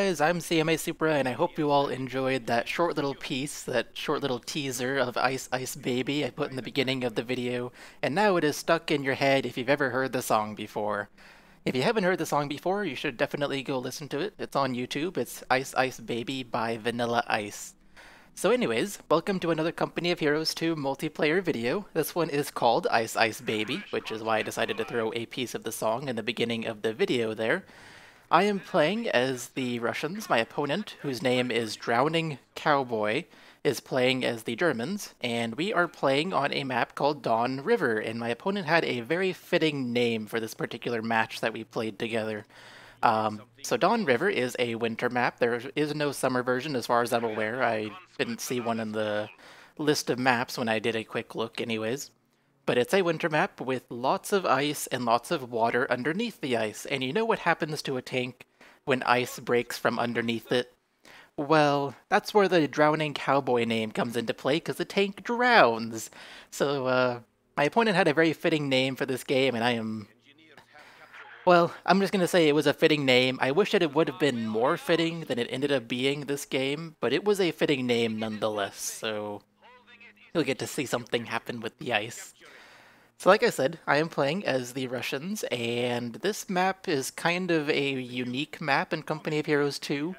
guys, I'm cmasupra and I hope you all enjoyed that short little piece, that short little teaser of Ice Ice Baby I put in the beginning of the video, and now it is stuck in your head if you've ever heard the song before. If you haven't heard the song before, you should definitely go listen to it. It's on YouTube. It's Ice Ice Baby by Vanilla Ice. So anyways, welcome to another Company of Heroes 2 multiplayer video. This one is called Ice Ice Baby, which is why I decided to throw a piece of the song in the beginning of the video there. I am playing as the Russians. My opponent, whose name is Drowning Cowboy, is playing as the Germans, and we are playing on a map called Dawn River, and my opponent had a very fitting name for this particular match that we played together. So Dawn River is a winter map. There is no summer version as far as I'm aware. I didn't see one in the list of maps when I did a quick look anyways. But it's a winter map with lots of ice and lots of water underneath the ice. And you know what happens to a tank when ice breaks from underneath it? Well, that's where the Drowning Cowboy name comes into play, because the tank drowns. So, my opponent had a very fitting name for this game, and well, I'm just going to say it was a fitting name. I wish that it would have been more fitting than it ended up being this game, but it was a fitting name nonetheless, so you'll get to see something happen with the ice. So like I said, I am playing as the Russians, and this map is kind of a unique map in Company of Heroes 2.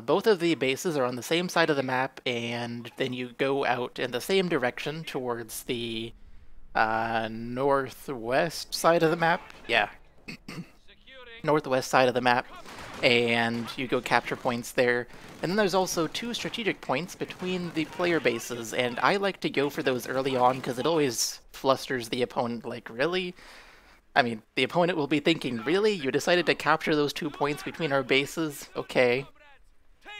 Both of the bases are on the same side of the map, and then you go out in the same direction towards the northwest side of the map. Yeah, northwest side of the map, and you go capture points there. And then there's also two strategic points between the player bases, and I like to go for those early on because it always flusters the opponent. Like, really? I mean, the opponent will be thinking, really? You decided to capture those 2 points between our bases? Okay.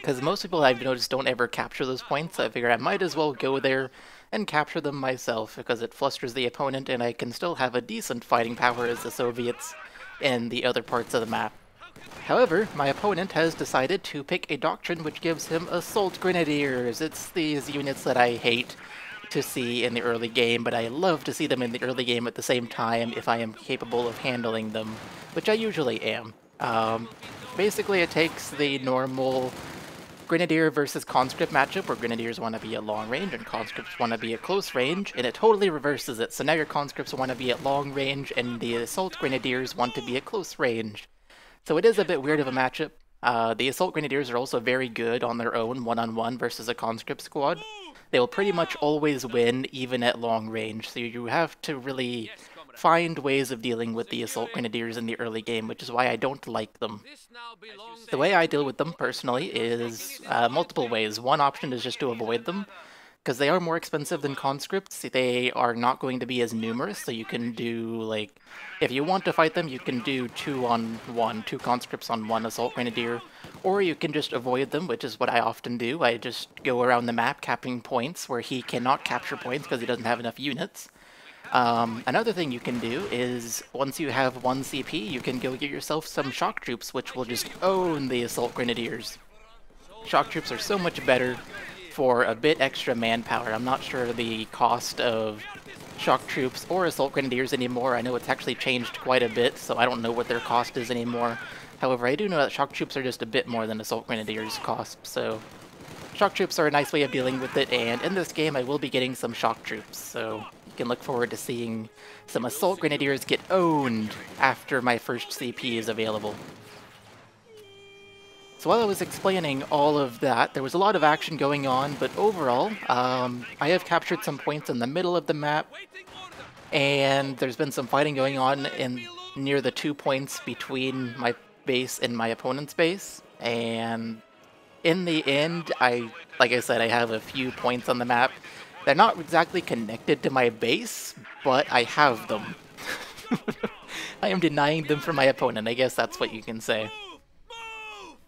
Because most people I've noticed don't ever capture those points, so I figure I might as well go there and capture them myself, because it flusters the opponent and I can still have a decent fighting power as the Soviets in the other parts of the map. However, my opponent has decided to pick a doctrine which gives him Assault Grenadiers. It's these units that I hate to see in the early game, but I love to see them in the early game at the same time if I am capable of handling them, which I usually am. Basically, it takes the normal Grenadier versus Conscript matchup where Grenadiers want to be at long range and Conscripts want to be at close range, and it totally reverses it. So now your Conscripts want to be at long range and the Assault Grenadiers want to be at close range. So it is a bit weird of a matchup. The Assault Grenadiers are also very good on their own, one-on-one versus a Conscript squad. They will pretty much always win, even at long range, so you have to really find ways of dealing with the Assault Grenadiers in the early game, which is why I don't like them. The way I deal with them, personally, is multiple ways. One option is just to avoid them, because they are more expensive than conscripts. They are not going to be as numerous, so you can do, like, if you want to fight them, you can do 2-on-1, 2 conscripts on 1 assault grenadier, or you can just avoid them, which is what I often do. I just go around the map capping points where he cannot capture points because he doesn't have enough units. Another thing you can do is, once you have 1 CP, you can go get yourself some shock troops, which will just own the assault grenadiers. Shock troops are so much better for a bit extra manpower. I'm not sure the cost of shock troops or assault grenadiers anymore. I know it's actually changed quite a bit, so I don't know what their cost is anymore. However, I do know that shock troops are just a bit more than assault grenadiers cost, so shock troops are a nice way of dealing with it, and in this game I will be getting some shock troops, so you can look forward to seeing some assault grenadiers get owned after my first CP is available. So while I was explaining all of that, there was a lot of action going on, but overall, I have captured some points in the middle of the map, and there's been some fighting going on near the 2 points between my base and my opponent's base, and in the end, like I said, I have a few points on the map. They're not exactly connected to my base, but I have them. I am denying them from my opponent, I guess that's what you can say.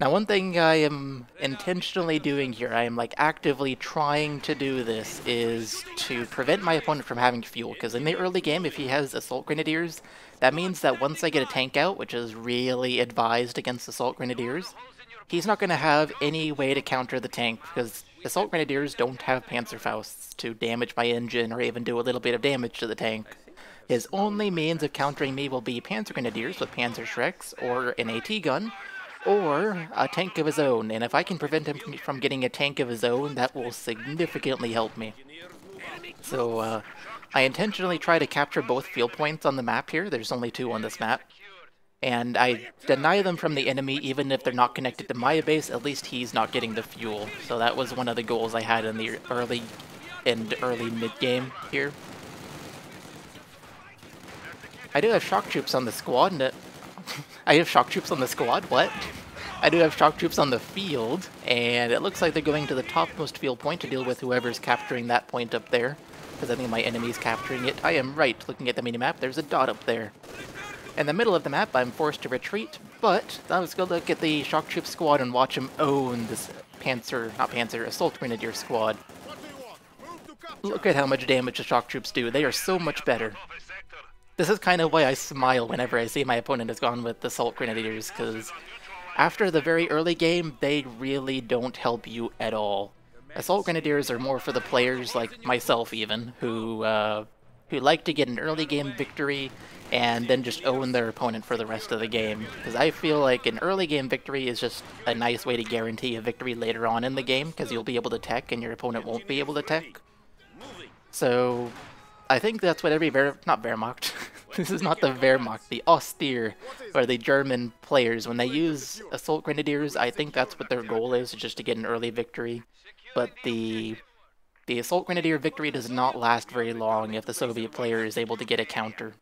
Now, one thing I am intentionally doing here, I am like actively trying to do this, is to prevent my opponent from having fuel, because in the early game, if he has assault grenadiers, that means that once I get a tank out, which is really advised against assault grenadiers, he's not going to have any way to counter the tank, because assault grenadiers don't have Panzerfausts to damage my engine or even do a little bit of damage to the tank. His only means of countering me will be Panzer Grenadiers with Panzer Shreks or an AT gun, or a tank of his own, and if I can prevent him from getting a tank of his own, that will significantly help me. So I intentionally try to capture both field points on the map here. There's only 2 on this map. And I deny them from the enemy even if they're not connected to my base. At least he's not getting the fuel. So that was one of the goals I had in the early mid-game here. I do have shock troops on the squad. I have shock troops on the squad? What? I do have shock troops on the field, and it looks like they're going to the topmost field point to deal with whoever's capturing that point up there, because I think my enemy's capturing it. I am right, looking at the minimap, there's a dot up there. In the middle of the map, I'm forced to retreat, but let's go look at the shock troop squad and watch them own this assault grenadier squad. Look at how much damage the shock troops do. They are so much better. This is kind of why I smile whenever I see my opponent has gone with assault grenadiers, because after the very early game, they really don't help you at all. Assault grenadiers are more for the players like myself even, who like to get an early game victory and then just own their opponent for the rest of the game. Because I feel like an early game victory is just a nice way to guarantee a victory later on in the game, because you'll be able to tech and your opponent won't be able to tech. So I think that's what every not Wehrmacht. This is not the Wehrmacht, the Austere, or the German players. When they use assault grenadiers, I think that's what their goal is, just to get an early victory. But the assault grenadier victory does not last very long if the Soviet player is able to get a counter.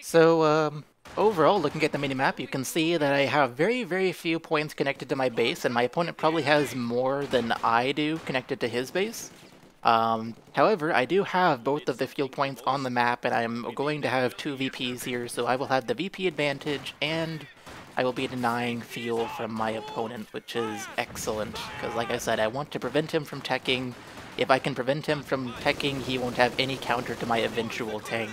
So, overall, looking at the minimap, you can see that I have very, very few points connected to my base, and my opponent probably has more than I do connected to his base. However, I do have both of the field points on the map, and I'm going to have 2 VPs here, so I will have the VP advantage, and I will be denying fuel from my opponent, which is excellent, because like I said, I want to prevent him from teching. If I can prevent him from teching, he won't have any counter to my eventual tank.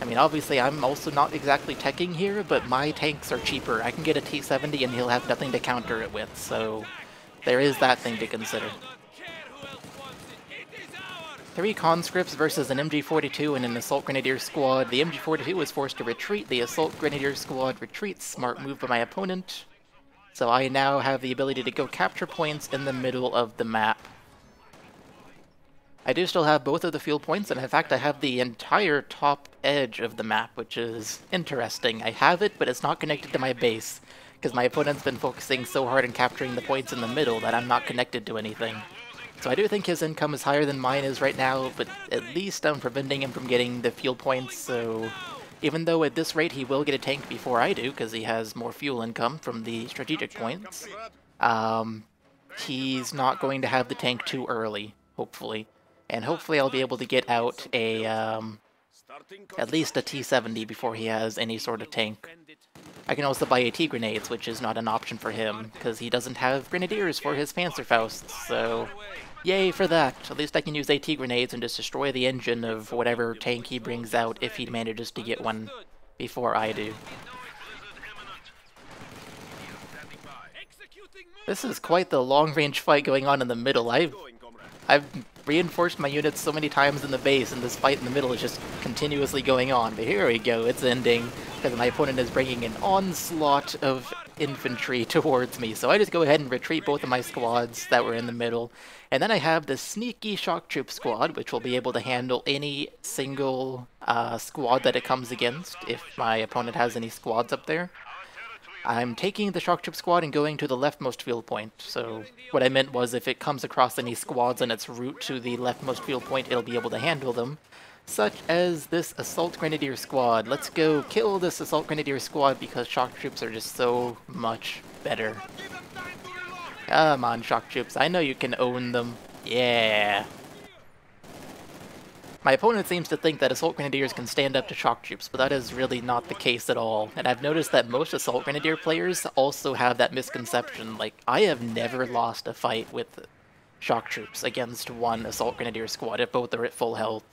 I mean, obviously, I'm also not exactly teching here, but my tanks are cheaper. I can get a T-70 and he'll have nothing to counter it with, so there is that thing to consider. 3 conscripts versus an MG42 and an assault grenadier squad. The MG42 was forced to retreat. The assault grenadier squad retreats. Smart move by my opponent. So I now have the ability to go capture points in the middle of the map. I do still have both of the field points, and in fact I have the entire top edge of the map, which is interesting. I have it, but it's not connected to my base, because my opponent's been focusing so hard on capturing the points in the middle that I'm not connected to anything. So I do think his income is higher than mine is right now, but at least I'm preventing him from getting the fuel points, so even though at this rate he will get a tank before I do, because he has more fuel income from the strategic points, he's not going to have the tank too early, hopefully. And hopefully I'll be able to get out a, at least a T-70 before he has any sort of tank. I can also buy AT grenades, which is not an option for him, because he doesn't have grenadiers for his Panzerfausts, so yay for that. At least I can use AT grenades and just destroy the engine of whatever tank he brings out if he manages to get one before I do. This is quite the long-range fight going on in the middle. I've reinforced my units so many times in the base, and this fight in the middle is just continuously going on. But here we go, it's ending, because my opponent is bringing an onslaught of infantry towards me. So I just go ahead and retreat both of my squads that were in the middle. And then I have the sneaky shock troop squad, which will be able to handle any single squad that it comes against, if my opponent has any squads up there. I'm taking the shock troop squad and going to the leftmost field point. So what I meant was if it comes across any squads on its route to the leftmost field point, it'll be able to handle them. Such as this assault grenadier squad. Let's go kill this assault grenadier squad because shock troops are just so much better. Come on, shock troops. I know you can own them. Yeah. My opponent seems to think that assault grenadiers can stand up to shock troops, but that is really not the case at all. And I've noticed that most assault grenadier players also have that misconception. Like, I have never lost a fight with shock troops against one assault grenadier squad if both are at full health.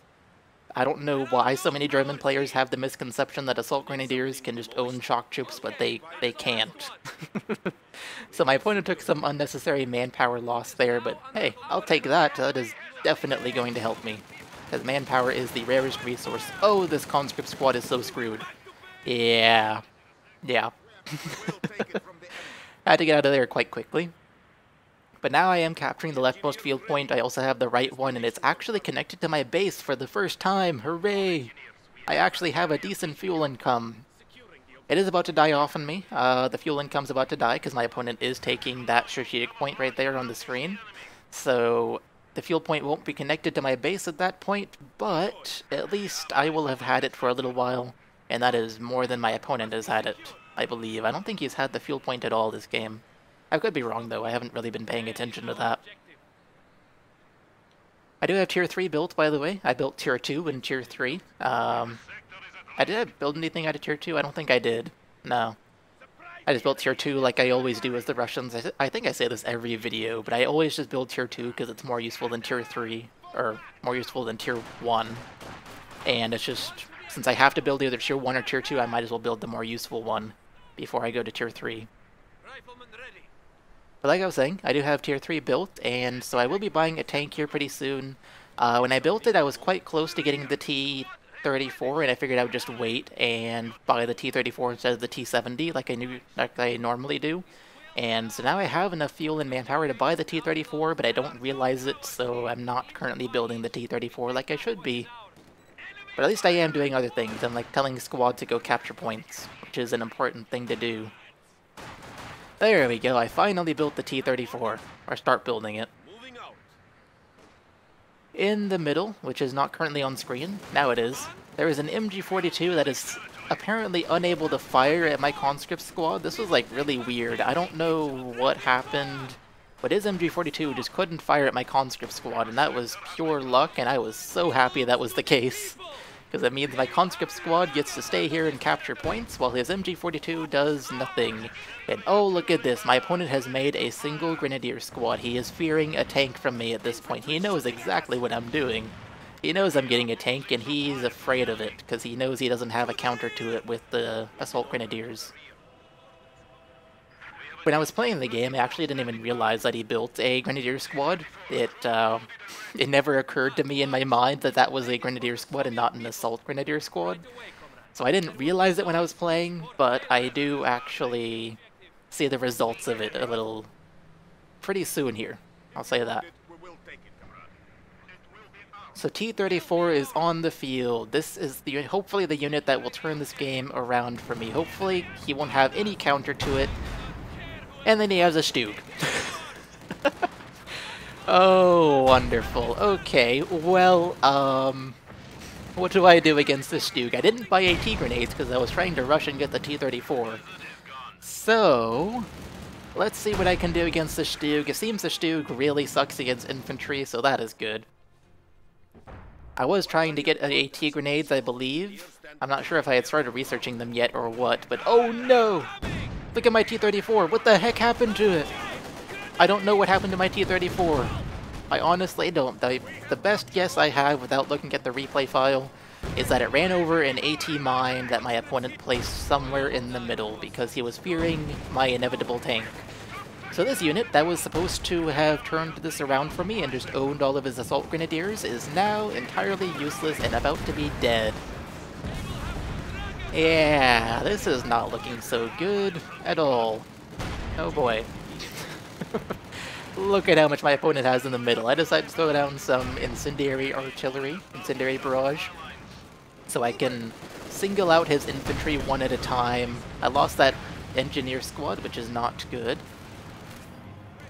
I don't know why so many German players have the misconception that assault grenadiers can just own shock troops, but they can't. So my opponent took some unnecessary manpower loss there, but hey, I'll take that. That is definitely going to help me, because manpower is the rarest resource. Oh, this conscript squad is so screwed. Yeah. Yeah. I had to get out of there quite quickly. But now I am capturing the leftmost field point. I also have the right one, and it's actually connected to my base for the first time. Hooray! I actually have a decent fuel income. It is about to die off on me. The fuel income's about to die because my opponent is taking that strategic point right there on the screen. So the fuel point won't be connected to my base at that point, but at least I will have had it for a little while, and that is more than my opponent has had it, I believe. I don't think he's had the fuel point at all this game. I could be wrong, though. I haven't really been paying attention to that. I do have Tier 3 built, by the way. I built Tier 2 and Tier 3. Did I build anything out of Tier 2? I don't think I did. No. I just built Tier 2 like I always do as the Russians. I think I say this every video, but I always just build Tier 2 because it's more useful than Tier 3, or more useful than Tier 1. And it's just, since I have to build either Tier 1 or Tier 2, I might as well build the more useful one before I go to Tier 3. But like I was saying, I do have Tier 3 built, and so I will be buying a tank here pretty soon. When I built it, I was quite close to getting the T-34, and I figured I would just wait and buy the T-34 instead of the T-70 like I normally do. And so now I have enough fuel and manpower to buy the T-34, but I don't realize it, so I'm not currently building the T-34 like I should be. But at least I am doing other things. I'm like telling squad to go capture points, which is an important thing to do. There we go, I finally built the T-34, or start building it. In the middle, which is not currently on screen, now it is, there is an MG42 that is apparently unable to fire at my conscript squad. This was like really weird. I don't know what happened, but his MG42 just couldn't fire at my conscript squad, and that was pure luck, and I was so happy that was the case. Because it means my conscript squad gets to stay here and capture points, while his MG42 does nothing. And oh, look at this, my opponent has made a single grenadier squad. He is fearing a tank from me at this point. He knows exactly what I'm doing. He knows I'm getting a tank, and he's afraid of it, because he knows he doesn't have a counter to it with the assault grenadiers. When I was playing the game, I actually didn't even realize that he built a grenadier squad. It never occurred to me in my mind that that was a grenadier squad and not an assault grenadier squad. So I didn't realize it when I was playing, but I do actually see the results of it a little pretty soon here. I'll say that. So T-34 is on the field. This is hopefully the unit that will turn this game around for me. Hopefully he won't have any counter to it. And then he has a Stug. Oh, wonderful. Okay, well, what do I do against this Stug? I didn't buy AT grenades because I was trying to rush and get the T-34. So, let's see what I can do against the Stug. It seems the Stug really sucks against infantry, so that is good. I was trying to get AT grenades, I believe. I'm not sure if I had started researching them yet or what, but oh no! Look at my T-34, what the heck happened to it? I don't know what happened to my T-34. I honestly don't. The best guess I have without looking at the replay file is that it ran over an AT mine that my opponent placed somewhere in the middle because he was fearing my inevitable tank. So this unit that was supposed to have turned this around for me and just owned all of his assault grenadiers is now entirely useless and about to be dead. Yeah, this is not looking so good at all. Oh boy. Look at how much my opponent has in the middle. I decided to throw down some incendiary artillery, incendiary barrage, so I can single out his infantry one at a time. I lost that engineer squad, which is not good.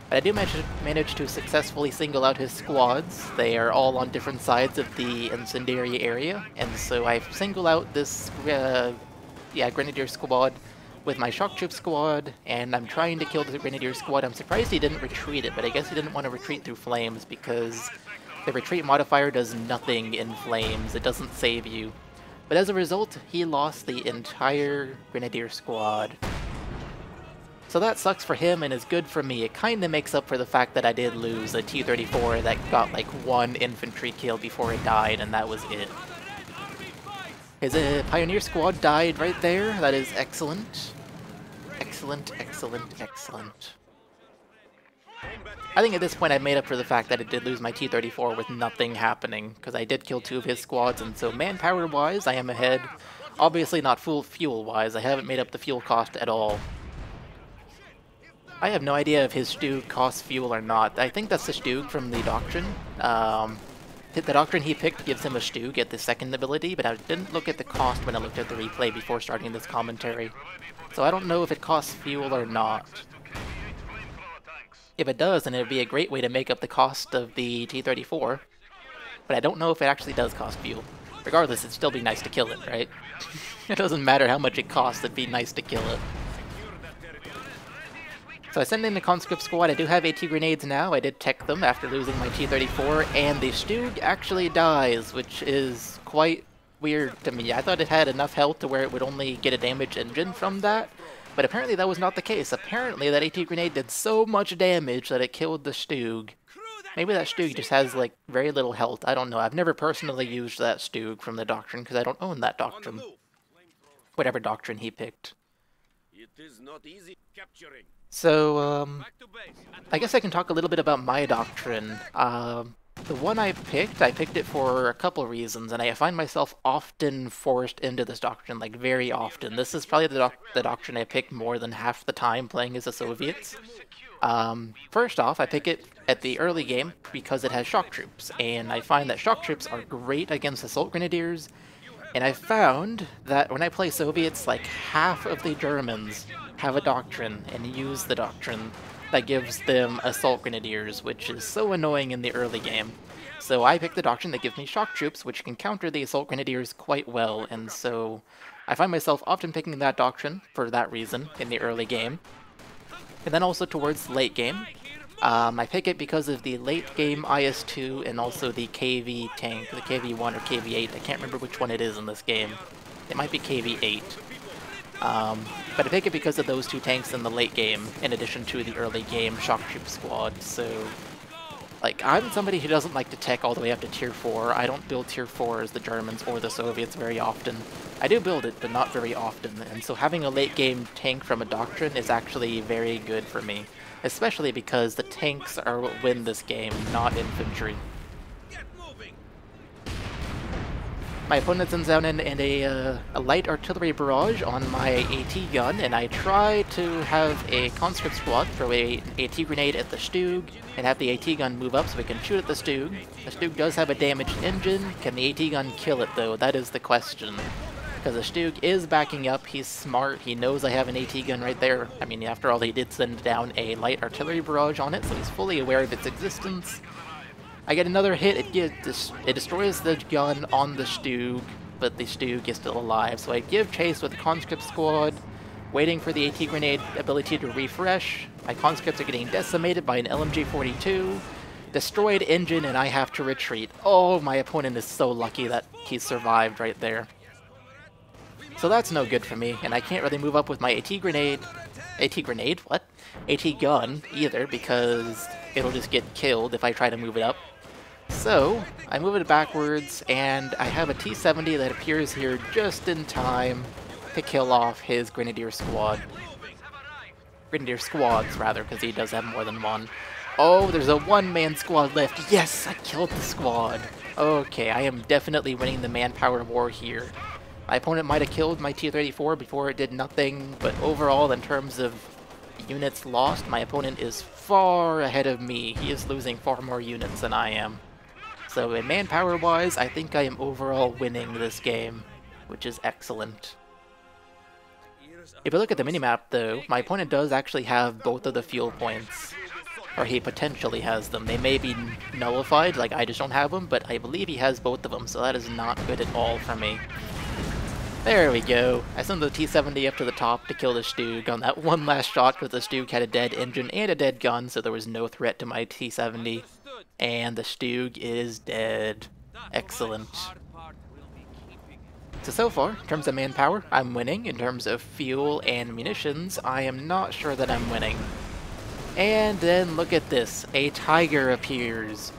But I do manage to successfully single out his squads. They are all on different sides of the incendiary area, and so I single out this Grenadier squad with my shock troop squad, and I'm trying to kill the Grenadier squad. I'm surprised he didn't retreat it, but I guess he didn't want to retreat through flames because the retreat modifier does nothing in flames. It doesn't save you. But as a result, he lost the entire Grenadier squad. So that sucks for him and is good for me. It kind of makes up for the fact that I did lose a T-34 that got like one infantry kill before it died, and that was it. His Pioneer squad died right there. That is excellent. Excellent, excellent, excellent. I think at this point I made up for the fact that I did lose my T-34 with nothing happening, because I did kill two of his squads, and so manpower-wise I am ahead. Obviously not full fuel-wise, I haven't made up the fuel cost at all. I have no idea if his Stug costs fuel or not. I think that's the Stug from the Doctrine. The Doctrine he picked gives him a Stug at the second ability, but I didn't look at the cost when I looked at the replay before starting this commentary. So I don't know if it costs fuel or not. If it does, then it would be a great way to make up the cost of the T-34. But I don't know if it actually does cost fuel. Regardless, it'd still be nice to kill it, right? It doesn't matter how much it costs, it'd be nice to kill it. So I send in the conscript squad. I do have AT grenades now. I did tech them after losing my T-34, and the Stug actually dies, which is quite weird to me. I thought it had enough health to where it would only get a damaged engine from that, but apparently that was not the case. Apparently that AT grenade did so much damage that it killed the Stug. Maybe that Stug just has, like, very little health. I don't know. I've never personally used that Stug from the Doctrine, because I don't own that Doctrine. Whatever Doctrine he picked. It is not easy capturing. So, I guess I can talk a little bit about my Doctrine. The one I picked it for a couple reasons, and I find myself often forced into this Doctrine, like, very often. This is probably the Doctrine I pick more than half the time playing as the Soviets. First off, I pick it at the early game because it has shock troops, and I find that shock troops are great against assault grenadiers, and I found that when I play Soviets, like, half of the Germans have a Doctrine and use the Doctrine that gives them assault grenadiers, which is so annoying in the early game. So I picked the Doctrine that gives me shock troops, which can counter the assault grenadiers quite well, and so I find myself often picking that Doctrine for that reason in the early game. And then also towards the late game, I pick it because of the late game IS-2 and also the KV tank, the KV-1 or KV-8, I can't remember which one it is in this game. It might be KV-8. But I pick it because of those two tanks in the late game, in addition to the early game shock troop squad, so... Like, I'm somebody who doesn't like to tech all the way up to tier 4. I don't build tier 4 as the Germans or the Soviets very often. I do build it, but not very often, and so having a late game tank from a Doctrine is actually very good for me. Especially because the tanks are what win this game, not infantry. My opponent sends out in a light artillery barrage on my AT gun, and I try to have a conscript squad throw an AT grenade at the Stug, and have the AT gun move up so we can shoot at the Stug. The Stug does have a damaged engine. Can the AT gun kill it, though? That is the question. Because the Stug is backing up, he's smart, he knows I have an AT gun right there. I mean, after all, he did send down a light artillery barrage on it, so he's fully aware of its existence. I get another hit, it destroys the gun on the Stug, but the Stug is still alive. So I give chase with the conscript squad, waiting for the AT grenade ability to refresh. My conscripts are getting decimated by an LMG-42. Destroyed engine, and I have to retreat. Oh, my opponent is so lucky that he survived right there. So that's no good for me, and I can't really move up with my AT grenade. AT grenade? What? AT gun, either, because it'll just get killed if I try to move it up. So, I move it backwards, and I have a T-70 that appears here just in time to kill off his Grenadier squad. Grenadier squads, rather, because he does have more than one. Oh, there's a one-man squad left. Yes, I killed the squad. Okay, I am definitely winning the manpower war here. My opponent might have killed my T-34 before it did nothing, but overall, in terms of units lost, my opponent is far ahead of me. He is losing far more units than I am. So in manpower-wise, I think I am overall winning this game, which is excellent. If you look at the minimap, though, my opponent does actually have both of the fuel points. Or he potentially has them. They may be nullified, like I just don't have them, but I believe he has both of them, so that is not good at all for me. There we go. I sent the T-70 up to the top to kill the Stug on that one last shot because the Stug had a dead engine and a dead gun, so there was no threat to my T-70. And the Stug is dead. Excellent. So far, in terms of manpower, I'm winning. In terms of fuel and munitions, I am not sure that I'm winning. And then look at this. A tiger appears.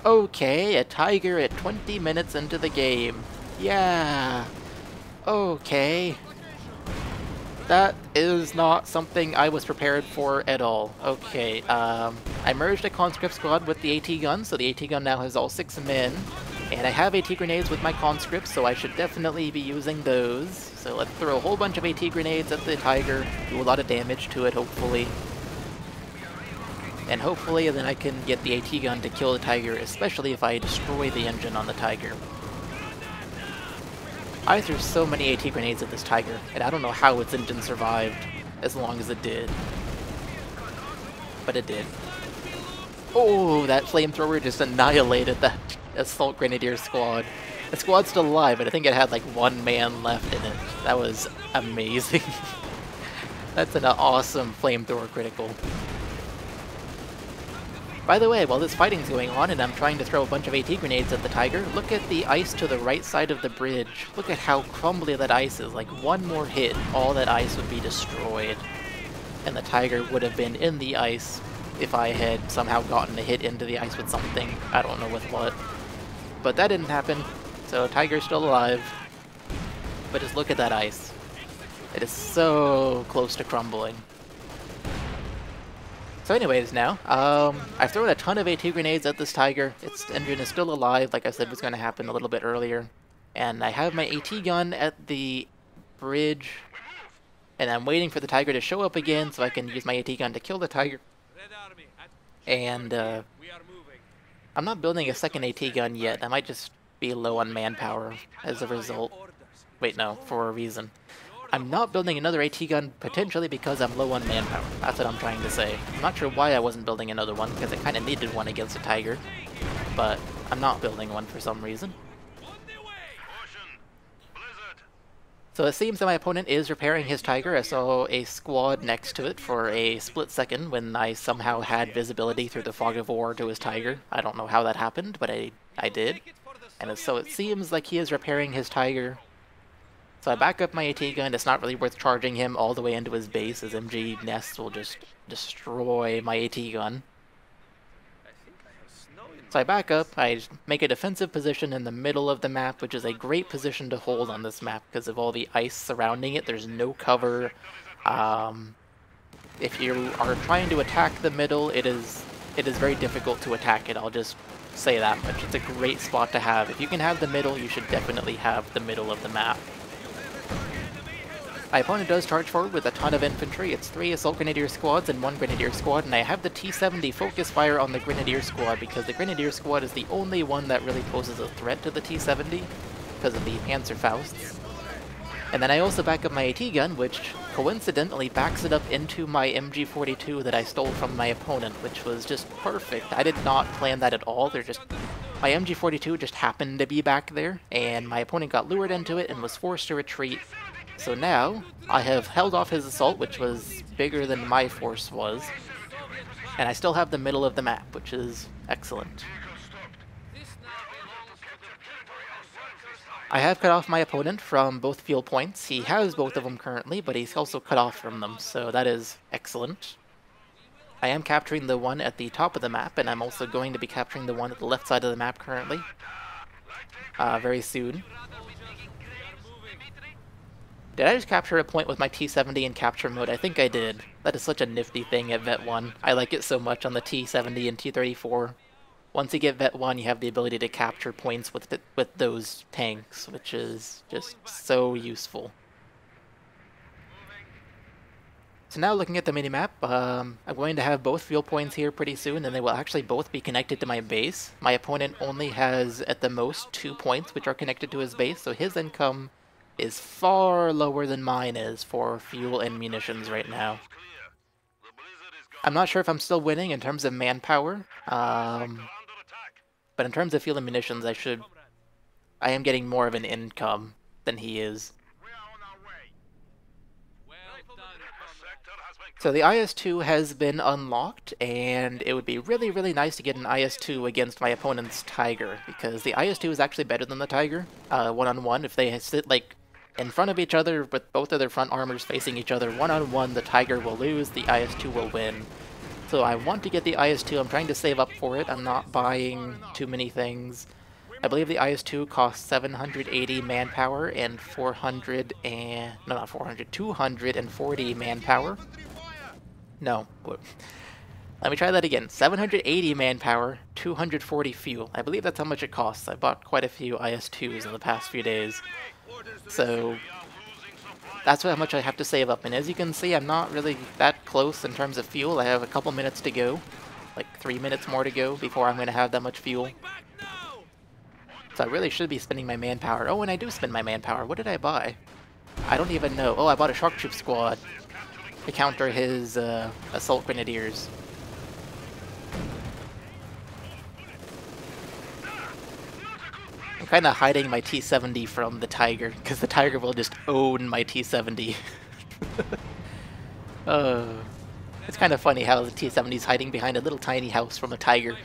Okay, a tiger at 20 minutes into the game. Yeah. Okay. That is not something I was prepared for at all. Okay, I merged a conscript squad with the AT gun, so the AT gun now has all 6 men. And I have AT grenades with my conscripts, so I should definitely be using those. So let's throw a whole bunch of AT grenades at the Tiger, do a lot of damage to it, hopefully. And hopefully then I can get the AT gun to kill the Tiger, especially if I destroy the engine on the Tiger. I threw so many AT grenades at this Tiger, and I don't know how its engine survived as long as it did. But it did. Oh, that flamethrower just annihilated that Assault Grenadier squad. The squad's still alive, but I think it had like one man left in it. That was amazing. That's an awesome flamethrower critical. By the way, while this fighting's going on and I'm trying to throw a bunch of AT grenades at the Tiger, look at the ice to the right side of the bridge. Look at how crumbly that ice is. Like one more hit, all that ice would be destroyed. And the Tiger would have been in the ice if I had somehow gotten a hit into the ice with something. I don't know with what. But that didn't happen, so Tiger's still alive. But just look at that ice. It is so close to crumbling. So anyways now, I've thrown a ton of AT grenades at this Tiger. Its engine is still alive, like I said was going to happen a little bit earlier. And I have my AT gun at the bridge. And I'm waiting for the Tiger to show up again so I can use my AT gun to kill the Tiger. And I'm not building a second AT gun yet. I might just be low on manpower as a result. Wait, no, for a reason. I'm not building another AT gun potentially because I'm low on manpower. That's what I'm trying to say. I'm not sure why I wasn't building another one because I kind of needed one against a Tiger. But I'm not building one for some reason. So it seems that my opponent is repairing his Tiger. I saw a squad next to it for a split second when I somehow had visibility through the fog of war to his Tiger. I don't know how that happened, but I did. And so it seems like he is repairing his Tiger. So I back up my AT gun. It's not really worth charging him all the way into his base, as MG Nest will just destroy my AT gun. So I back up, I make a defensive position in the middle of the map, which is a great position to hold on this map because of all the ice surrounding it. There's no cover. If you are trying to attack the middle, it is very difficult to attack it. I'll just say that much. It's a great spot to have. If you can have the middle, you should definitely have the middle of the map. My opponent does charge forward with a ton of infantry. It's 3 Assault Grenadier squads and 1 Grenadier squad, and I have the T-70 focus fire on the Grenadier squad because the Grenadier squad is the only one that really poses a threat to the T-70 because of the Panzerfausts. And then I also back up my AT gun, which coincidentally backs it up into my MG42 that I stole from my opponent, which was just perfect. I did not plan that at all. My MG42 just happened to be back there, and my opponent got lured into it and was forced to retreat. So now, I have held off his assault, which was bigger than my force was, and I still have the middle of the map, which is excellent. I have cut off my opponent from both fuel points. He has both of them currently, but he's also cut off from them, so that is excellent. I am capturing the one at the top of the map, and I'm also going to be capturing the one at the left side of the map currently. Very soon. Did I just capture a point with my T-70 in capture mode? I think I did. That is such a nifty thing at Vet 1. I like it so much on the T-70 and T-34. Once you get Vet 1, you have the ability to capture points with those tanks, which is just so useful. So now looking at the minimap, I'm going to have both fuel points here pretty soon, and they will actually both be connected to my base. My opponent only has, at the most, 2 points which are connected to his base, so his income is far lower than mine is for fuel and munitions right now. I'm not sure if I'm still winning in terms of manpower, but in terms of fuel and munitions, I am getting more of an income than he is. So the IS-2 has been unlocked, and it would be really, really nice to get an IS-2 against my opponent's Tiger, because the IS-2 is actually better than the Tiger, one-on-one. If they sit, like, in front of each other with both of their front armors facing each other, one-on-one, the Tiger will lose, the IS-2 will win. So I want to get the IS-2, I'm trying to save up for it, I'm not buying too many things. I believe the IS-2 costs 780 manpower and 240 manpower. No, let me try that again. 780 manpower, 240 fuel. I believe that's how much it costs. I bought quite a few IS-2s in the past few days. So that's how much I have to save up. And as you can see, I'm not really that close in terms of fuel. I have a couple minutes to go. Like 3 minutes more to go before I'm going to have that much fuel. So I really should be spending my manpower. Oh, and I do spend my manpower. What did I buy? I don't even know. Oh, I bought a Shark Troop squad to counter his Assault Grenadiers. I'm kind of hiding my T-70 from the Tiger, because the Tiger will just own my T-70. It's kind of funny how the T-70 is hiding behind a little tiny house from a Tiger.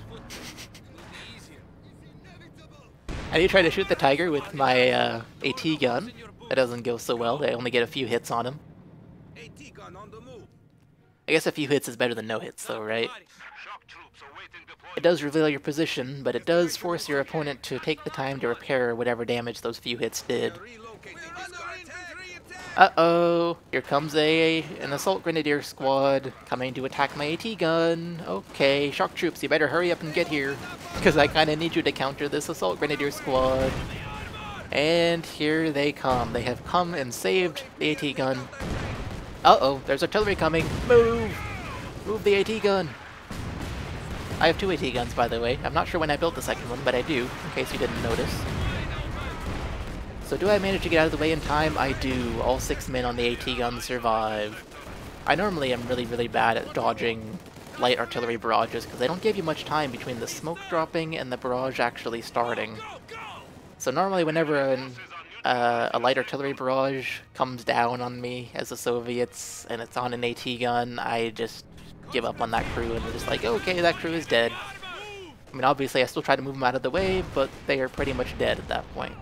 I do try to shoot the Tiger with my AT gun. That doesn't go so well. I only get a few hits on him. I guess a few hits is better than no hits, though, right? It does reveal your position, but it does force your opponent to take the time to repair whatever damage those few hits did. Uh-oh! Here comes an Assault Grenadier squad coming to attack my AT gun. Okay, Shock Troops, you better hurry up and get here, because I kind of need you to counter this Assault Grenadier squad. And here they come. They have come and saved the AT gun. Uh-oh, there's artillery coming. Move! Move the AT gun! I have 2 AT guns, by the way. I'm not sure when I built the second one, but I do, in case you didn't notice. So do I manage to get out of the way in time? I do. All 6 men on the AT gun survive. I normally am really, really bad at dodging light artillery barrages, because they don't give you much time between the smoke dropping and the barrage actually starting. So normally whenever a light artillery barrage comes down on me as the Soviets, and it's on an AT gun, I just give up on that crew, and they're just like, okay, that crew is dead. I mean, obviously I still try to move them out of the way, but they are pretty much dead at that point.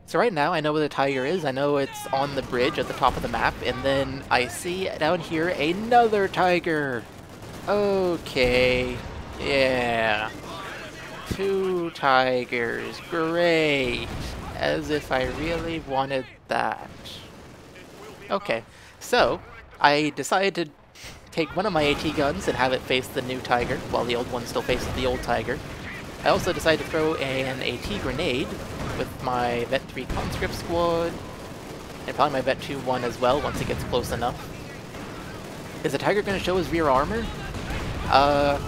So right now, I know where the Tiger is. I know it's on the bridge at the top of the map, and then I see down here another Tiger! Okay, yeah. 2 Tigers, great! As if I really wanted that. Okay, so I decided to take one of my AT guns and have it face the new Tiger, while the old one still faces the old Tiger. I also decided to throw an AT grenade with my Vet 3 conscript squad, and probably my Vet 2 one as well once it gets close enough. Is the Tiger going to show his rear armor?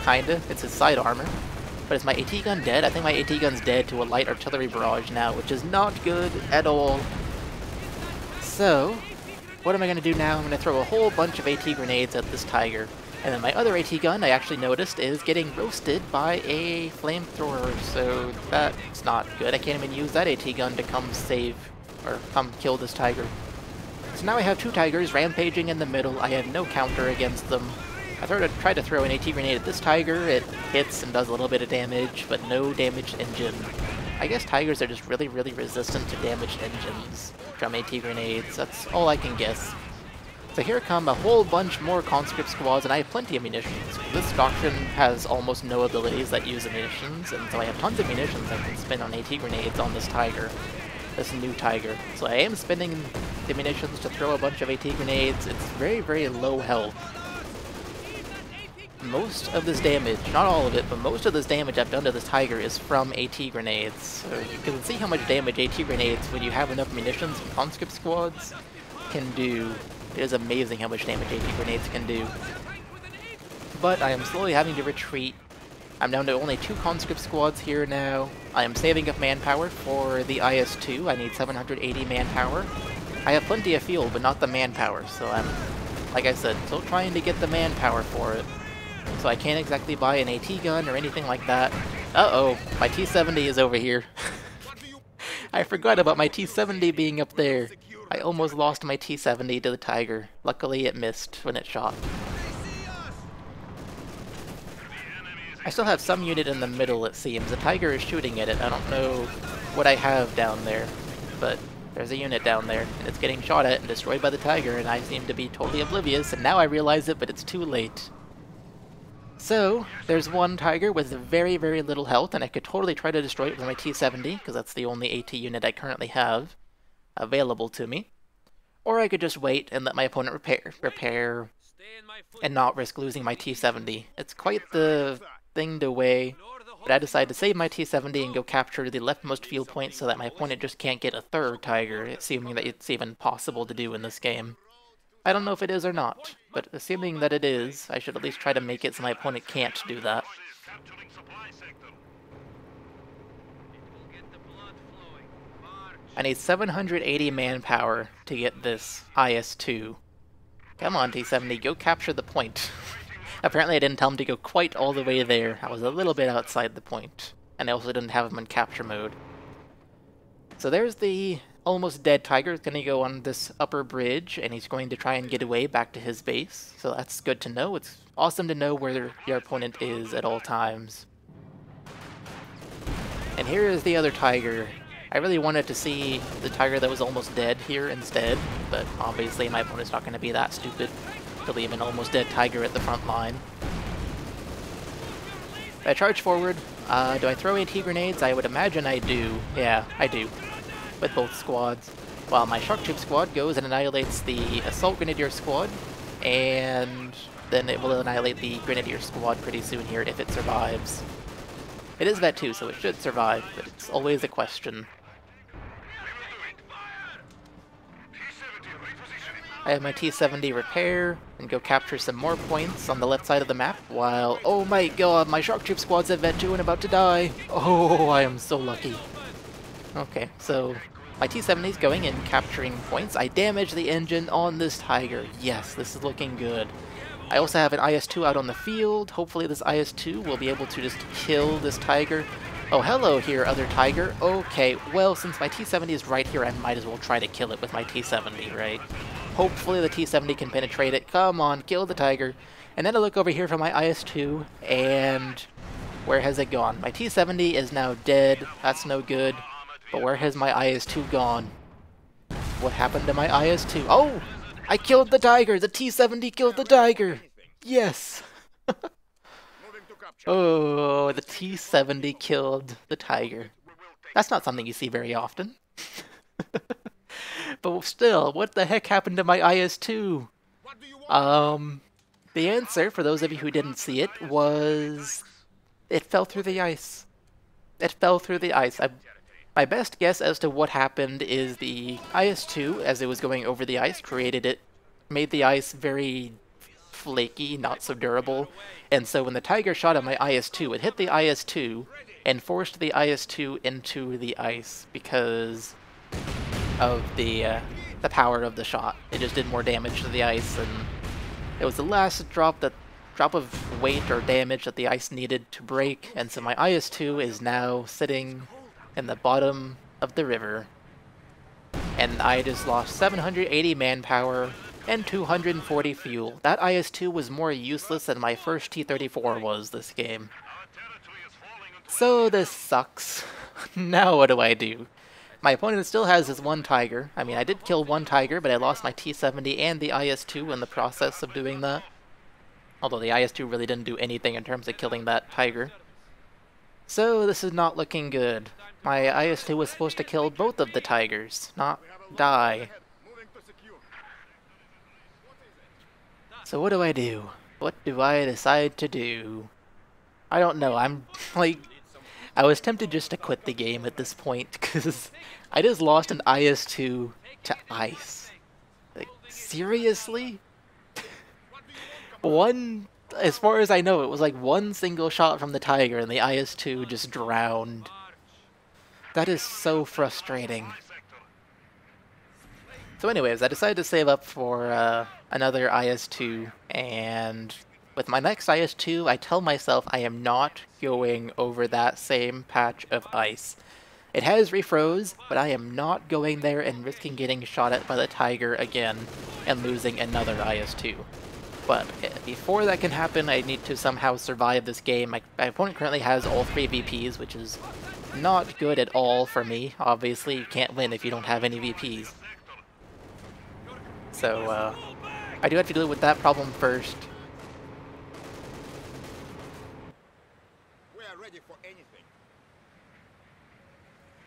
Kinda. It's his side armor. But is my AT gun dead? I think my AT gun's dead to a light artillery barrage now, which is not good at all. So, what am I going to do now? I'm going to throw a whole bunch of AT grenades at this Tiger. And then my other AT gun, I actually noticed, is getting roasted by a flamethrower, so that's not good. I can't even use that AT gun to come save, or come kill this Tiger. So now I have 2 Tigers rampaging in the middle. I have no counter against them. I tried to throw an AT grenade at this Tiger. It hits and does a little bit of damage, but no damaged engine. I guess Tigers are just really, really resistant to damaged engines from AT grenades. That's all I can guess. So here come a whole bunch more conscript squads, and I have plenty of munitions. This doctrine has almost no abilities that use munitions, and so I have tons of munitions I can spend on AT grenades on this Tiger, this new Tiger. So I am spending the munitions to throw a bunch of AT grenades. It's very, very low health. Most of this damage, not all of it, but most of this damage I've done to this Tiger is from AT grenades. So you can see how much damage AT grenades, when you have enough munitions from conscript squads, can do. It is amazing how much damage AT grenades can do. But I am slowly having to retreat. I'm down to only 2 conscript squads here now. I am saving up manpower for the IS-2. I need 780 manpower. I have plenty of fuel, but not the manpower, so I'm, like I said, still trying to get the manpower for it. So I can't exactly buy an AT gun or anything like that. Uh-oh, my T-70 is over here. I forgot about my T-70 being up there. I almost lost my T-70 to the Tiger. Luckily it missed when it shot. I still have some unit in the middle, it seems. The Tiger is shooting at it. I don't know what I have down there, but there's a unit down there, and it's getting shot at and destroyed by the Tiger, and I seem to be totally oblivious, and now I realize it, but it's too late. So, there's one Tiger with very, very little health, and I could totally try to destroy it with my T-70, because that's the only AT unit I currently have available to me. Or I could just wait and let my opponent repair, and not risk losing my T-70. It's quite the thing to weigh. But I decided to save my T-70 and go capture the leftmost field point so that my opponent just can't get a third Tiger, assuming that it's even possible to do in this game. I don't know if it is or not, but assuming that it is, I should at least try to make it so my opponent can't do that. I need 780 manpower to get this IS-2. Come on, T-70, go capture the point. Apparently I didn't tell him to go quite all the way there. I was a little bit outside the point. And I also didn't have him in capture mode. So there's the almost dead Tiger. He's going to go on this upper bridge, and he's going to try and get away back to his base. So that's good to know. It's awesome to know where your opponent is at all times. And here is the other Tiger. I really wanted to see the Tiger that was almost dead here instead, but obviously my opponent's not going to be that stupid to leave an almost dead Tiger at the front line. I charge forward. Do I throw AT grenades? I would imagine I do. Yeah, I do. With both squads. While my Shock Troop squad goes and annihilates the Assault Grenadier squad, and then it will annihilate the Grenadier squad pretty soon here if it survives. It is Vet 2, so it should survive, but it's always a question. I have my T-70 repair, and go capture some more points on the left side of the map, while, oh my god, my Shock Troop squad's at Vet 2 and about to die! Oh, I am so lucky. Okay, so my T-70 is going and capturing points. I damage the engine on this Tiger. Yes, this is looking good. I also have an IS-2 out on the field. Hopefully this IS-2 will be able to just kill this Tiger. Oh, hello here, other Tiger. Okay, well, since my T-70 is right here, I might as well try to kill it with my T-70, right? Hopefully the T-70 can penetrate it. Come on, kill the Tiger. And then I look over here for my IS-2, and where has it gone? My T-70 is now dead. That's no good. But where has my IS-2 gone? What happened to my IS-2? Oh! I killed the Tiger! The T-70 killed the Tiger! Yes! Oh, the T-70 killed the Tiger. That's not something you see very often. But still, what the heck happened to my IS-2? The answer, for those of you who didn't see it, was... it fell through the ice. It fell through the ice. My best guess as to what happened is the IS-2, as it was going over the ice, made the ice very flaky, not so durable, and so when the Tiger shot at my IS-2, it hit the IS-2 and forced the IS-2 into the ice because of the power of the shot. It just did more damage to the ice, and it was the last drop of weight or damage that the ice needed to break, and so my IS-2 is now sitting in the bottom of the river. And I just lost 780 manpower and 240 fuel. That IS-2 was more useless than my first T-34 was this game. So this sucks. Now what do I do? My opponent still has his one Tiger. I mean, I did kill one Tiger, but I lost my T-70 and the IS-2 in the process of doing that. Although the IS-2 really didn't do anything in terms of killing that Tiger. So this is not looking good. My IS-2 was supposed to kill both of the Tigers, not die. So what do I do? What do I decide to do? I don't know, I was tempted just to quit the game at this point, because I just lost an IS-2 to ice. Like, seriously? As far as I know, it was like one single shot from the Tiger and the IS-2 just drowned. That is so frustrating. So anyways, I decided to save up for another IS-2, and with my next IS-2, I tell myself I am not going over that same patch of ice. It has refroze, but I am not going there and risking getting shot at by the Tiger again and losing another IS-2. But before that can happen, I need to somehow survive this game. My opponent currently has all 3 VPs, which is not good at all for me. Obviously, you can't win if you don't have any VPs. So, I do have to deal with that problem first. We are ready for anything.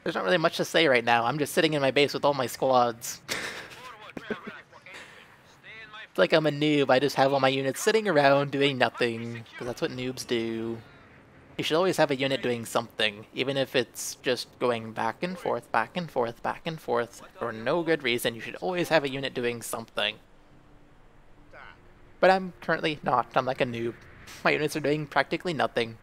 There's not really much to say right now. I'm just sitting in my base with all my squads. It's like I'm a noob. I just have all my units sitting around doing nothing, because that's what noobs do. You should always have a unit doing something, even if it's just going back and forth, back and forth, back and forth, for no good reason. You should always have a unit doing something. But I'm currently not. I'm like a noob. My units are doing practically nothing.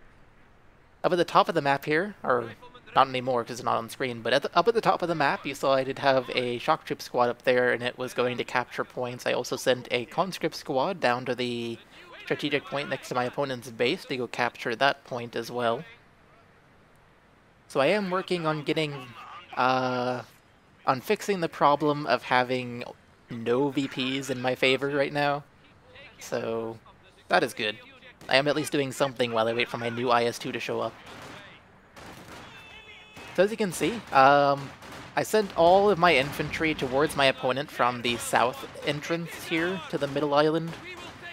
Up at the top of the map here, or not anymore because it's not on screen, but up at the top of the map you saw I did have a shock troop squad up there and it was going to capture points. I also sent a conscript squad down to the strategic point next to my opponent's base to go capture that point as well. So I am working on getting, on fixing the problem of having no VPs in my favor right now. So that is good. I am at least doing something while I wait for my new IS-2 to show up. So as you can see, I sent all of my infantry towards my opponent from the south entrance here to the middle island.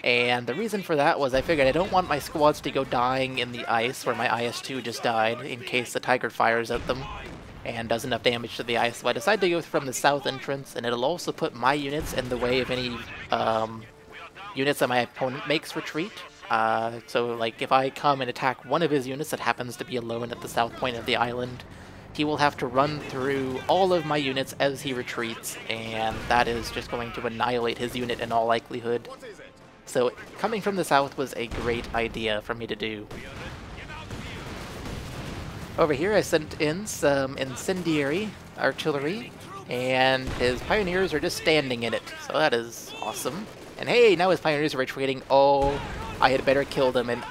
And the reason for that was I figured I don't want my squads to go dying in the ice where my IS-2 just died in case the Tiger fires at them and does enough damage to the ice. So I decided to go from the south entrance, and it'll also put my units in the way of any units that my opponent makes retreat. So like if I come and attack one of his units that happens to be alone at the south point of the island, he will have to run through all of my units as he retreats, and that is just going to annihilate his unit in all likelihood. So coming from the south was a great idea for me to do. Over here I sent in some incendiary artillery, and his pioneers are just standing in it, so that is awesome. And hey, now his pioneers are retreating. Oh, I had better kill them, and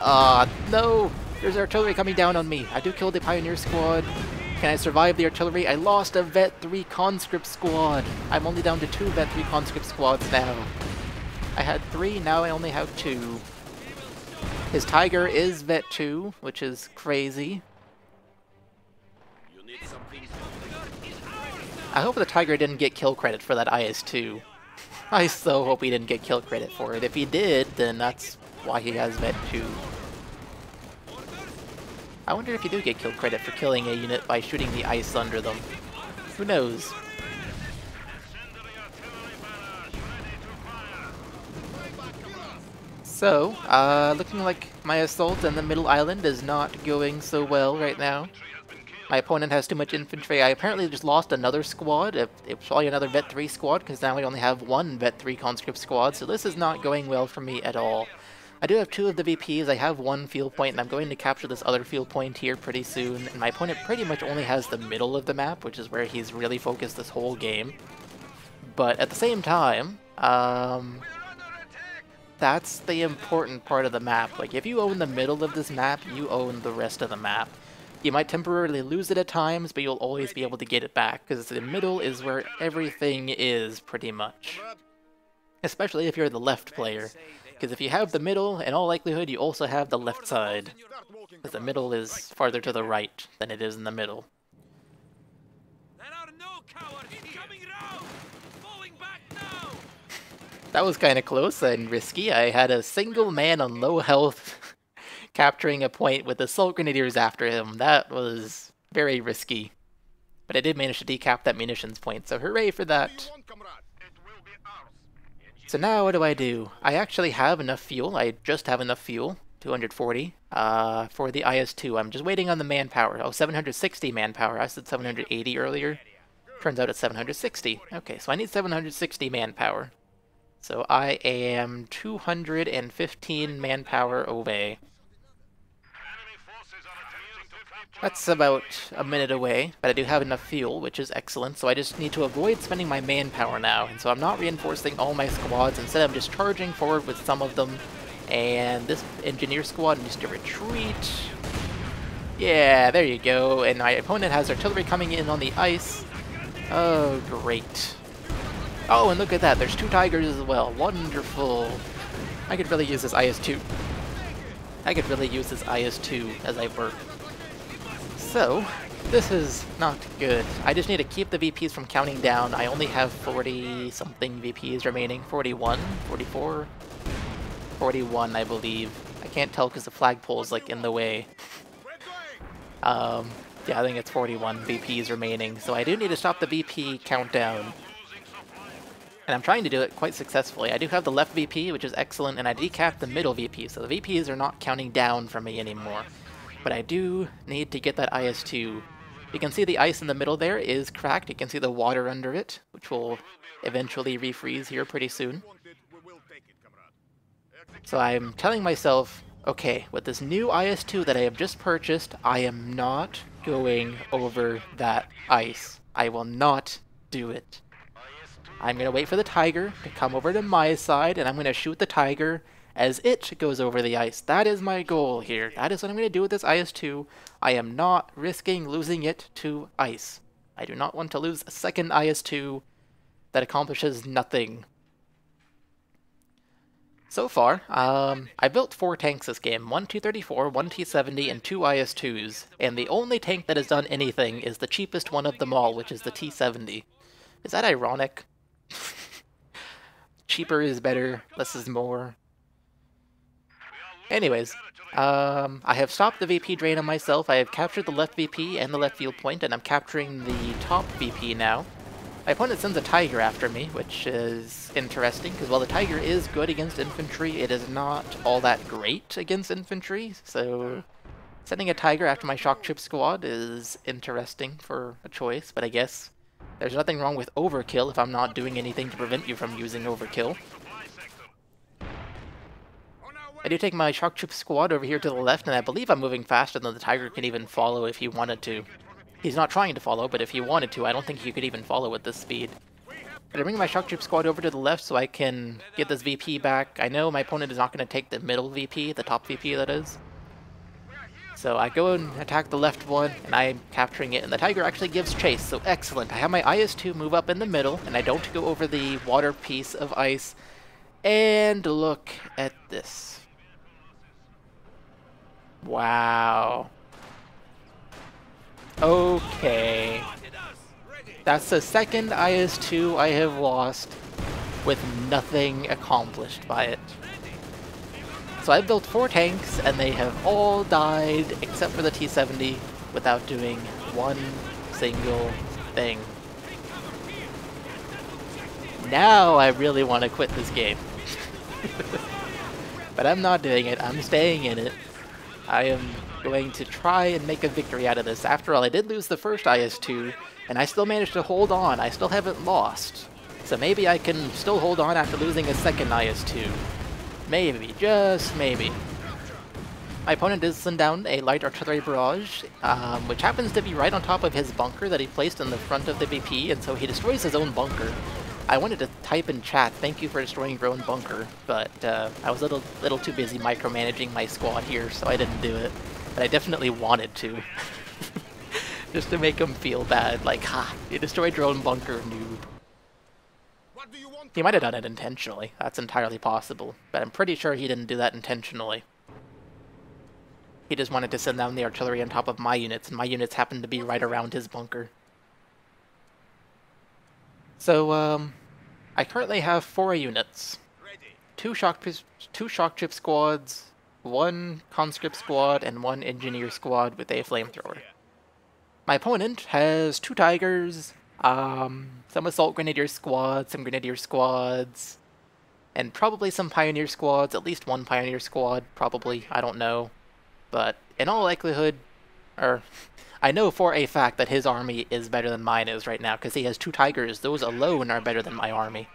no! There's artillery coming down on me. I do kill the pioneer squad. Can I survive the artillery? I lost a Vet 3 conscript squad. I'm only down to 2 Vet 3 conscript squads now. I had 3, now I only have 2. His Tiger is Vet 2, which is crazy. I hope the Tiger didn't get kill credit for that IS-2. I so hope he didn't get kill credit for it. If he did, then that's why he has Vet 2. I wonder if you do get kill credit for killing a unit by shooting the ice under them. Who knows? So, looking like my assault on the middle island is not going so well right now. My opponent has too much infantry. I apparently just lost another squad. It's probably another Vet 3 squad, because now I only have 1 Vet 3 conscript squad, so this is not going well for me at all. I do have 2 of the VPs, I have 1 field point, and I'm going to capture this other field point here pretty soon, and my opponent pretty much only has the middle of the map, which is where he's really focused this whole game. But at the same time, that's the important part of the map. Like, if you own the middle of this map, you own the rest of the map. You might temporarily lose it at times, but you'll always be able to get it back, because the middle is where everything is, pretty much. Especially if you're the left player, because if you have the middle, in all likelihood you also have the left side, because the middle is farther to the right than it is in the middle. That was kind of close and risky. I had a single man on low health capturing a point with assault grenadiers after him. That was very risky. But I did manage to decap that munitions point, so hooray for that. So now what do? I actually have enough fuel. I just have enough fuel, 240, for the IS-2. I'm just waiting on the manpower. Oh, 760 manpower. I said 780 earlier. Turns out it's 760. Okay, so I need 760 manpower. So I am 215 manpower away. That's about a minute away, but I do have enough fuel, which is excellent, so I just need to avoid spending my manpower now, and so I'm not reinforcing all my squads. Instead I'm just charging forward with some of them, and this engineer squad needs to retreat. Yeah, there you go, and my opponent has artillery coming in on the ice. Oh, great. Oh, and look at that, there's 2 Tigers as well. Wonderful. I could really use this IS-2. I could really use this IS-2 as I work. So, this is not good. I just need to keep the VPs from counting down. I only have 40-something VPs remaining. 41? 44? 41, I believe. I can't tell because the flagpole is, like, in the way. Yeah, I think it's 41 VPs remaining. So I do need to stop the VP countdown. And I'm trying to do it quite successfully. I do have the left VP, which is excellent, and I decapped the middle VP, so the VPs are not counting down for me anymore. but I do need to get that IS-2. You can see the ice in the middle there is cracked. You can see the water under it, which will eventually refreeze here pretty soon. So I'm telling myself, okay, with this new IS-2 that I have just purchased, I am not going over that ice. I will not do it. I'm going to wait for the tiger to come over to my side, and I'm going to shoot the tiger as it goes over the ice. That is my goal here. That is what I'm going to do with this IS-2. I am not risking losing it to ice. I do not want to lose a second IS-2 that accomplishes nothing. So far, I built 4 tanks this game, 1 T-34, 1 T-70, and 2 IS-2s, and the only tank that has done anything is the cheapest one of them all, which is the T-70. Is that ironic? Cheaper is better, less is more. Anyways, I have stopped the VP drain on myself, I have captured the left VP and the left field point, and I'm capturing the top VP now. My opponent sends a tiger after me, which is interesting, because while the tiger is good against infantry, it is not all that great against infantry, so sending a tiger after my shock troop squad is interesting for a choice, but I guess there's nothing wrong with overkill if I'm not doing anything to prevent you from using overkill. I do take my shock troop squad over here to the left, and I believe I'm moving faster than the tiger can even follow if he wanted to. He's not trying to follow, but if he wanted to, I don't think he could even follow at this speed. But I bring my shock troop squad over to the left so I can get this VP back. I know my opponent is not going to take the middle VP, the top VP that is. So I go and attack the left one, and I'm capturing it, and the tiger actually gives chase, so excellent. I have my IS-2 move up in the middle, and I don't go over the water piece of ice. And look at this. Wow. Okay. That's the second IS-2 I have lost with nothing accomplished by it. So I've built 4 tanks, and they have all died except for the T-70 without doing one single thing. Now I really want to quit this game. But I'm not doing it, I'm staying in it. I am going to try and make a victory out of this. After all, I did lose the first IS-2, and I still managed to hold on. I still haven't lost. So maybe I can still hold on after losing a second IS-2. Maybe, just maybe. My opponent does send down a light artillery barrage, which happens to be right on top of his bunker that he placed in the front of the VP, and so he destroys his own bunker. I wanted to type in chat, thank you for destroying your own bunker, but I was a little too busy micromanaging my squad here, so I didn't do it. But I definitely wanted to. Just to make him feel bad, like, ha, you destroyed your own bunker, noob. He might have done it intentionally, that's entirely possible, but I'm pretty sure he didn't do that intentionally. He just wanted to send down the artillery on top of my units, and my units happened to be right around his bunker. So, I currently have 4 units. 2 shock troop squads, 1 conscript squad, and 1 engineer squad with a flamethrower. My opponent has 2 tigers, some assault grenadier squads, some grenadier squads, and probably some pioneer squads, at least 1 pioneer squad, probably, I don't know. But in all likelihood, I know for a fact that his army is better than mine is right now, because he has 2 tigers. Those alone are better than my army.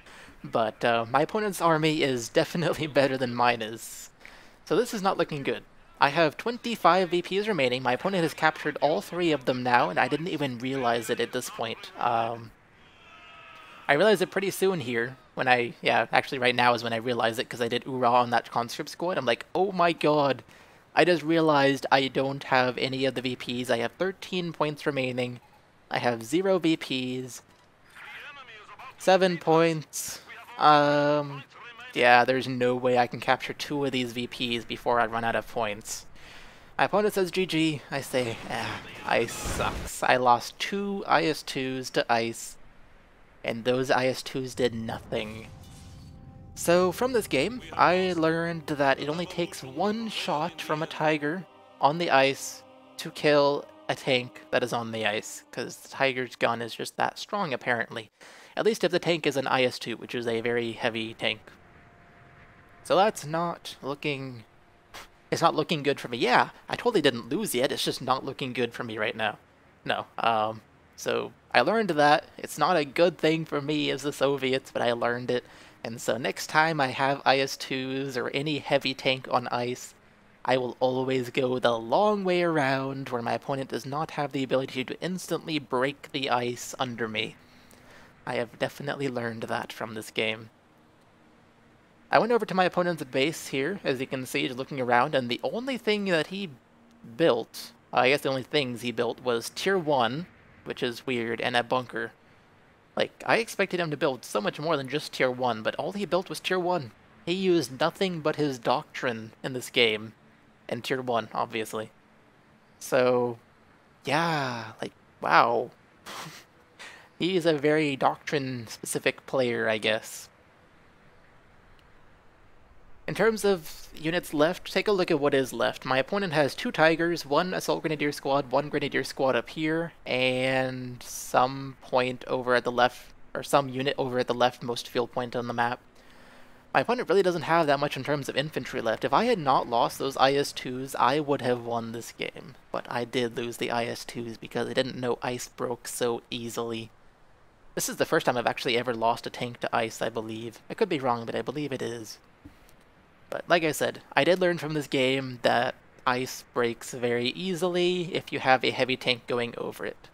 But my opponent's army is definitely better than mine is. So this is not looking good. I have 25 VPs remaining. My opponent has captured all 3 of them now, and I didn't even realize it at this point. I realized it pretty soon here, when actually right now is when I realized it, because I did oorah on that conscript squad. I'm like, oh my god. I just realized I don't have any of the VPs. I have 13 points remaining. I have 0 VPs. 7 points. Yeah, there's no way I can capture 2 of these VPs before I run out of points. My opponent says GG. I say, ice sucks. I lost 2 IS-2s to ice, and those IS-2s did nothing. So from this game, I learned that it only takes 1 shot from a tiger on the ice to kill a tank that is on the ice, because the tiger's gun is just that strong apparently. At least if the tank is an IS-2, which is a very heavy tank. So that's not looking It's not looking good for me. Yeah, I totally didn't lose yet. It's just not looking good for me right now. No. So I learned that it's not a good thing for me as the Soviets, but I learned it. And so next time I have IS-2s or any heavy tank on ice, I will always go the long way around where my opponent does not have the ability to instantly break the ice under me. I have definitely learned that from this game. I went over to my opponent's base here, as you can see, just looking around, and the only thing that he built, I guess the only things he built was Tier 1, which is weird, and a bunker. Like, I expected him to build so much more than just Tier 1, but all he built was Tier 1. He used nothing but his doctrine in this game. And Tier 1, obviously. So, yeah, like, wow. He's a very doctrine-specific player, I guess. In terms of units left, take a look at what is left. My opponent has 2 Tigers, 1 Assault Grenadier Squad, 1 Grenadier Squad up here, and some point over at the left, or some unit over at the leftmost field point on the map. My opponent really doesn't have that much in terms of infantry left. If I had not lost those IS-2s, I would have won this game. But I did lose the IS-2s because I didn't know ice broke so easily. This is the first time I've actually ever lost a tank to ice, I believe. I could be wrong, but I believe it is. But like I said, I did learn from this game that ice breaks very easily if you have a heavy tank going over it.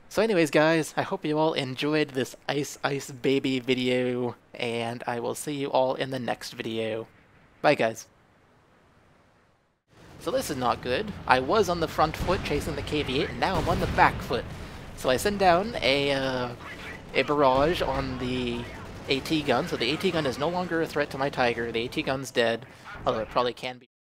So anyways guys, I hope you all enjoyed this Ice Baby video, and I will see you all in the next video. Bye guys. So this is not good. I was on the front foot chasing the KV-8, and now I'm on the back foot. So I send down a barrage on the AT gun, so the AT gun is no longer a threat to my Tiger. The AT gun's dead, although it probably can be.